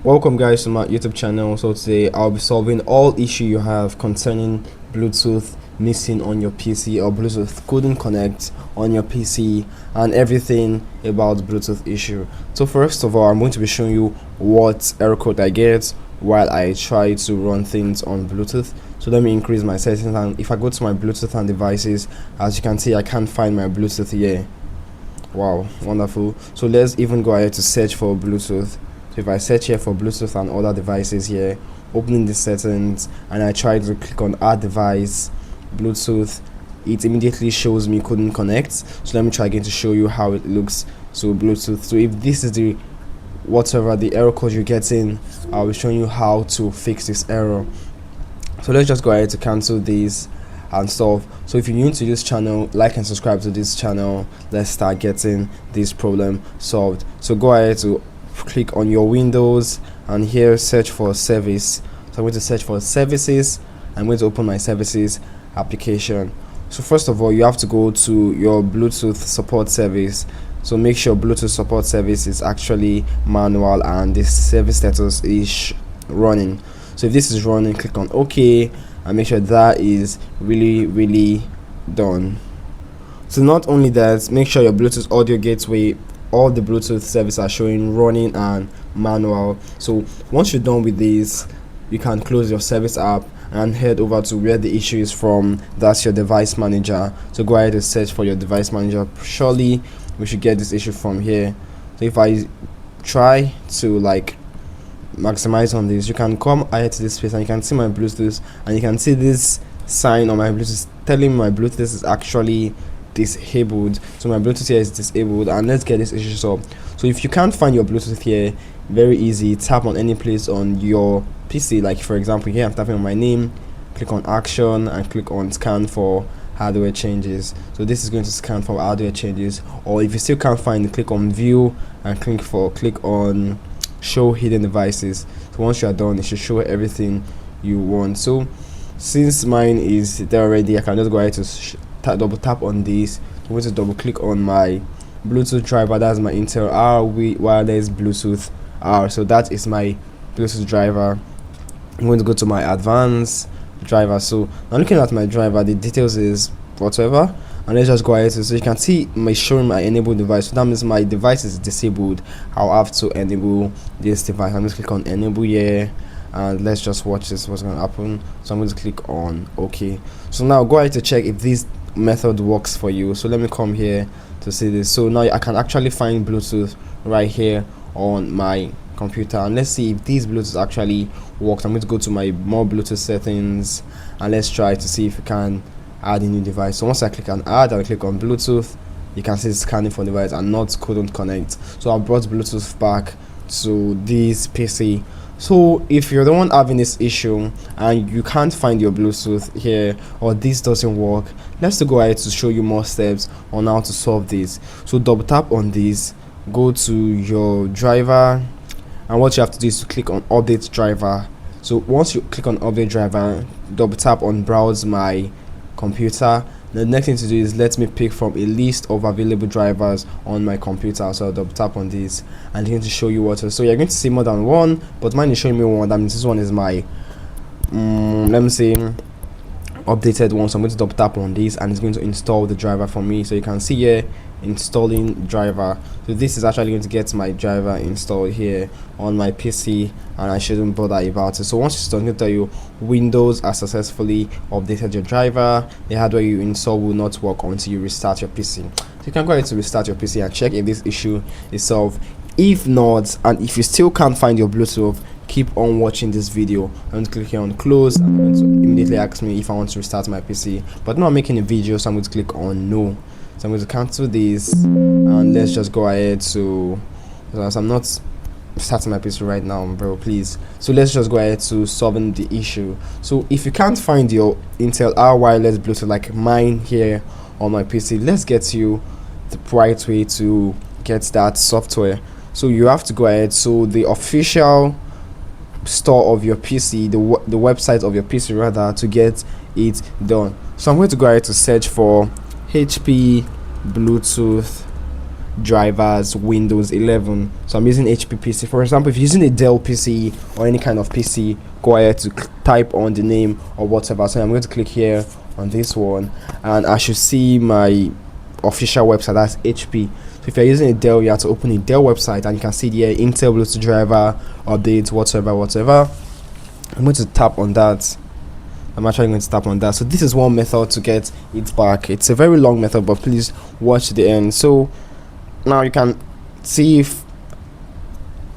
Welcome guys to my YouTube channel. So today I'll be solving all issue you have concerning Bluetooth missing on your PC or Bluetooth couldn't connect on your PC and everything about Bluetooth issue. So first of all, I'm going to be showing you what error code I get while I try to run things on Bluetooth. So let me increase my settings, and if I go to my Bluetooth and devices, as you can see, I can't find my Bluetooth here. Wow, wonderful. So let's even go ahead to search for Bluetooth. So if I search here for Bluetooth and other devices here, opening the settings, and I try to click on add device Bluetooth, it immediately shows me couldn't connect. So let me try again to show you how it looks. So Bluetooth, so if this is the whatever the error code you're getting, I'll be showing you how to fix this error. So let's just go ahead to cancel this and stuff. So if you're new to this channel, like and subscribe to this channel. Let's start getting this problem solved. So go ahead to click on your Windows and here search for service. So I'm going to search for services. I'm going to open my services application. So first of all, you have to go to your Bluetooth support service. So make sure Bluetooth support service is actually manual and this service status is running. So if this is running, click on OK and make sure that is really done. So not only that, make sure your Bluetooth audio gateway, all the Bluetooth services are showing running and manual. So once you're done with this, you can close your service app and head over to where the issue is from. That's your device manager. So go ahead and search for your device manager. Surely we should get this issue from here. So if I try to like maximize on this, you can come ahead to this space and you can see my Bluetooth, and you can see this sign on my Bluetooth telling my Bluetooth is actually disabled. So my Bluetooth here is disabled, and let's get this issue solved. So if you can't find your Bluetooth here, very easy, tap on any place on your PC. Like for example here, I'm tapping on my name, click on action and click on scan for hardware changes. So this is going to scan for hardware changes, or if you still can't find it, click on view and click on show hidden devices. So once you are done, it should show everything you want. So since mine is there already, I can just go ahead to double tap on this. I'm going to double click on my Bluetooth driver. That's my Intel R wireless Bluetooth R. So that is my Bluetooth driver. I'm going to go to my advanced driver. So now looking at my driver, the details is whatever, and let's just go ahead so you can see my showing my enabled device. So that means my device is disabled. I'll have to enable this device. I'm just click on enable here, and let's just watch this, what's going to happen. So I'm going to click on OK. So now go ahead to check if this method works for you. So let me come here to see this. So now I can actually find Bluetooth right here on my computer, and let's see if these Bluetooth actually works. I'm going to go to my more Bluetooth settings and let's try to see if we can add a new device. So once I click on add and click on Bluetooth, you can see it's scanning for device and not couldn't connect. So I brought Bluetooth back to this PC. So if you're the one having this issue and you can't find your Bluetooth here, or this doesn't work, let's go ahead to show you more steps on how to solve this. So double tap on this, go to your driver, and what you have to do is to click on update driver. So once you click on update driver, double tap on browse my computer. The next thing to do is let me pick from a list of available drivers on my computer. So I'll double tap on this and it's going to show you what. So you're going to see more than one, but mine is showing me one. That means this one is my let me see, updated one. So I'm going to double tap on this and it's going to install the driver for me. So you can see here installing driver. So this is actually going to get my driver installed here on my PC, and I shouldn't bother about it. So once it's done, it's going to tell you Windows has successfully updated your driver. The hardware you install will not work until you restart your PC. So you can go ahead to restart your PC and check if this issue is solved. If not, and if you still can't find your Bluetooth, keep on watching this video. I'm going to click here on close and I'm going to immediately ask me if I want to restart my PC, but now I'm making a video, so I'm going to click on no. So I'm going to cancel this and let's just go ahead to, because I'm not starting my PC right now, bro, please. So let's just go ahead to solving the issue. So if you can't find your Intel R wireless Bluetooth like mine here on my PC, let's get you the right way to get that software. So you have to go ahead, so the official store of your PC, the website of your PC rather, to get it done. So I'm going to go ahead to search for HP Bluetooth drivers Windows 11. So I'm using HP PC. For example, if you're using a Dell PC or any kind of PC, go ahead to type on the name or whatever. So I'm going to click here on this one, and I should see my official website. That's HP. So if you're using a Dell, you have to open a Dell website, and you can see here Intel Bluetooth driver updates, whatever. I'm going to tap on that. I'm actually going to tap on that. So this is one method to get it back. It's a very long method, but please watch the end. So now you can see if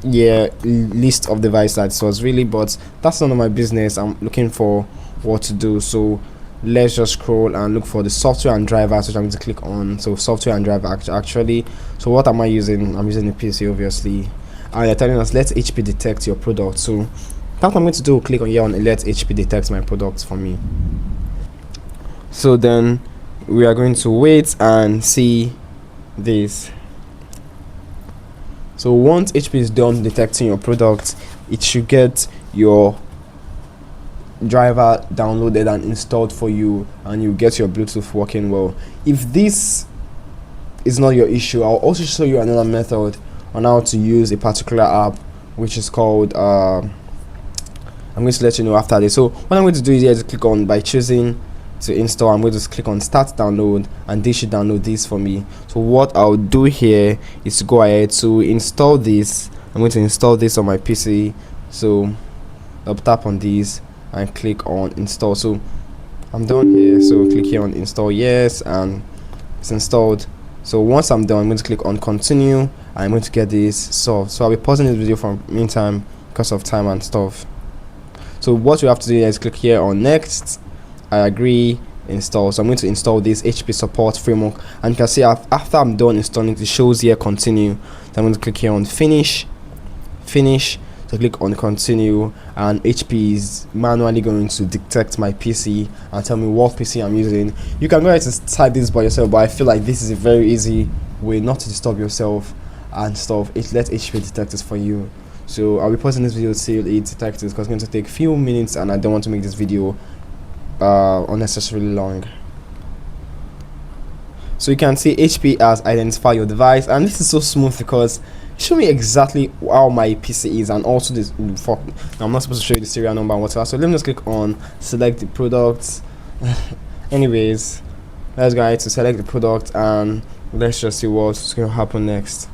list of devices that it was really, but that's none of my business. I'm looking for what to do. So let's just scroll and look for the software and drivers, which I'm going to click on. So software and driver actually. So what am I using? I'm using the PC, obviously, and they're telling us let HP detect your product. So what I'm going to do, click on here on let HP detect my product for me. So then we are going to wait and see this. So once HP is done detecting your product, it should get your driver downloaded and installed for you, and you get your Bluetooth working well. If this is not your issue, I'll also show you another method on how to use a particular app, which is called I'm going to let you know after this. So what I'm going to do is here to click on, by choosing to install, I'm going to click on start download, and this should download this for me. So what I'll do here is to go ahead to install this. I'm going to install this on my PC. So I'll tap on this and click on install. So I'm done here, so click here on install, yes, and it's installed. So once I'm done, I'm going to click on continue, and I'm going to get this solved. So I'll be pausing this video for meantime because of time and stuff. So what you have to do is click here on next, I agree, install. So I'm going to install this HP support framework, and you can see after I'm done installing it, shows here continue. So I'm going to click here on finish. So click on continue, and HP is manually going to detect my PC and tell me what PC I'm using. You can go ahead and type this by yourself, but I feel like this is a very easy way not to disturb yourself and stuff. It lets HP detect this for you. So I'll be pausing this video till it detects this, because it's going to take a few minutes, and I don't want to make this video unnecessarily long. So you can see HP has identified your device, and this is so smooth because show me exactly how my PC is, and also this now I'm not supposed to show you the serial number and whatever. So let me just click on select the product. Anyways, let's go ahead to select the product, and let's just see what's going to happen next.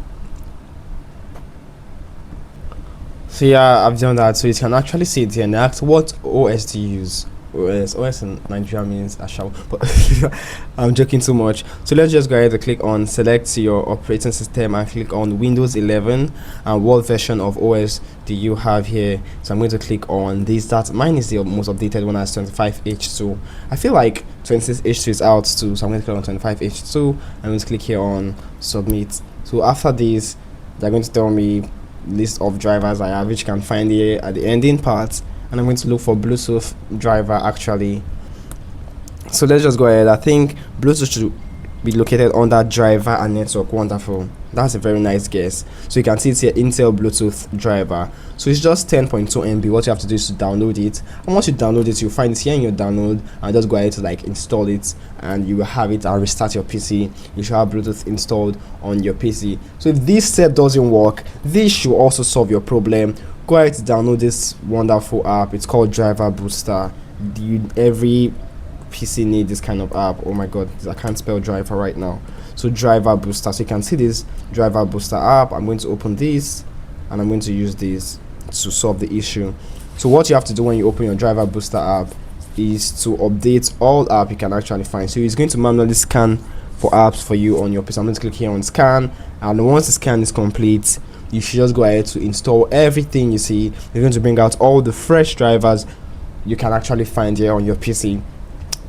So yeah, I've done that. So you can actually see it here. And ask what OS do you use. OS in Nigeria means Ashao, but I'm joking too much. So let's just go ahead and click on select your operating system and click on Windows 11, and what version of OS do you have here. So I'm going to click on this. That mine is the most updated one, as 25H2. I feel like 26H2 is out too, so I'm going to click on 25H2. I'm going to click here on submit. So after this, they're going to tell me list of drivers I have, which you can find here at the ending part, and I'm going to look for Bluetooth driver actually. So let's just go ahead. I think Bluetooth should be located under driver and network. Wonderful, that's a very nice guess. So you can see it's here, Intel Bluetooth driver. So it's just 10.2 MB. What you have to do is to download it, and once you download it, you'll find it here in your download, and just go ahead to like install it, and you will have it and restart your PC. You should have Bluetooth installed on your PC. So if this step doesn't work, this should also solve your problem. Go ahead to download this wonderful app. It's called Driver Booster. Every PC need this kind of app. Oh my god, I can't spell driver right now. So Driver Booster. So you can see this Driver Booster app. I'm going to open this, and I'm going to use this to solve the issue. So what you have to do when you open your Driver Booster app is to update all app you can actually find. So it's going to manually scan for apps for you on your PC. I'm going to click here on scan, and once the scan is complete, you should just go ahead to install everything. You see, you're going to bring out all the fresh drivers you can actually find here on your PC.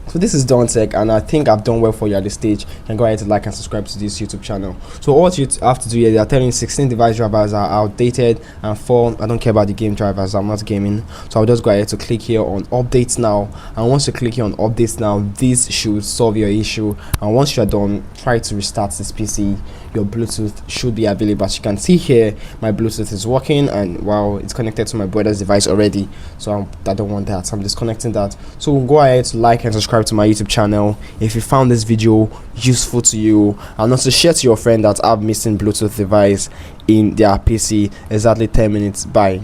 So this is Don Tech, and I think I've done well for you at this stage. You can go ahead and like and subscribe to this YouTube channel. So all you have to do here, they are telling you 16 device drivers are outdated, and 4 I don't care about the game drivers, I'm not gaming. So I'll just go ahead to click here on updates now, and once you click here on updates now, this should solve your issue. And once you're done, try to restart this PC. your Bluetooth should be available. As you can see here, my Bluetooth is working, and wow, it's connected to my brother's device already, so I don't want that, so I'm disconnecting that. So we'll go ahead to like and subscribe to my YouTube channel if you found this video useful to you, and also share to your friend that have missing Bluetooth device in their PC. Exactly 10 minutes. Bye.